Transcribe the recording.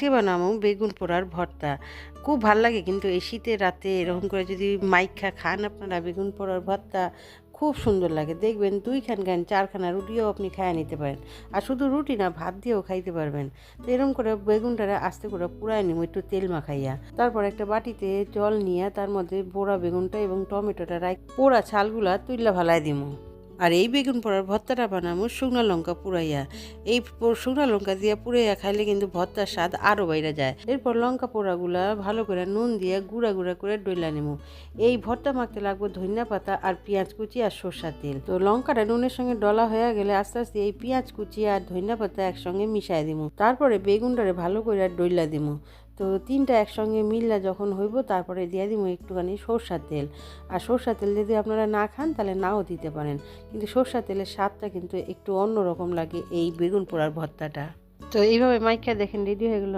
আজকে বানাবো বেগুন পোড়ার ভর্তা। খুব ভাল লাগে কিন্তু এই শীতের রাতে এরকম করে যদি মাইখা খান আপনারা বেগুন পোড়ার ভর্তা খুব সুন্দর লাগে। দেখবেন 2-4খানা রুটিও আপনি খাইয়ে নিতে পারেন। আর শুধু রুটি না, ভাত দিয়েও খাইতে পারবেন। তো এরকম করে বেগুনটারে আস্তে করে পুড়ায় নিব একটু তেল মাখাইয়া। তারপর একটা বাটিতে জল নিয়ে তার মধ্যে পোড়া বেগুনটা এবং টমেটোটা পোড়া ছালগুলা তুইলা ভালাই দিমু। আর এই বেগুন পোড়ার ভর্তাটা বানাবো শুকনো লঙ্কা পুড়াইয়া। এই শুকনো লঙ্কা দিয়ে পুড়াইয়া খাইলে কিন্তু ভর্তার স্বাদ আরও বাইরে যায়। এরপর লঙ্কা পোড়াগুলা ভালো করে নুন দিয়ে গুঁড়া গুঁড়া করে ডইলা নেবো। এই ভর্তা মাখতে লাগবে ধনিয়া পাতা আর পেঁয়াজ কুচি আর সরষার তেল। তো লঙ্কাটা নুনের সঙ্গে ডলা হয়ে গেলে আস্তে আস্তে এই পেঁয়াজ কুচি আর ধনিয়া পাতা একসঙ্গে মিশাই দিব। তারপরে বেগুনটারে ভালো করে ডইলা দিব। তো তিনটা একসঙ্গে মিললা যখন হইব তারপরে দিয়ে দিব একটুখানি সরষার তেল। আর সরষার তেল যদি আপনারা না খান তাহলে নাও দিতে পারেন, কিন্তু সরষার তেলের স্বাদটা কিন্তু একটু অন্যরকম লাগে এই বেগুন পোড়ার ভর্তাটা। তো এইভাবে মাইকা দেখেন রেডি হয়ে গেল।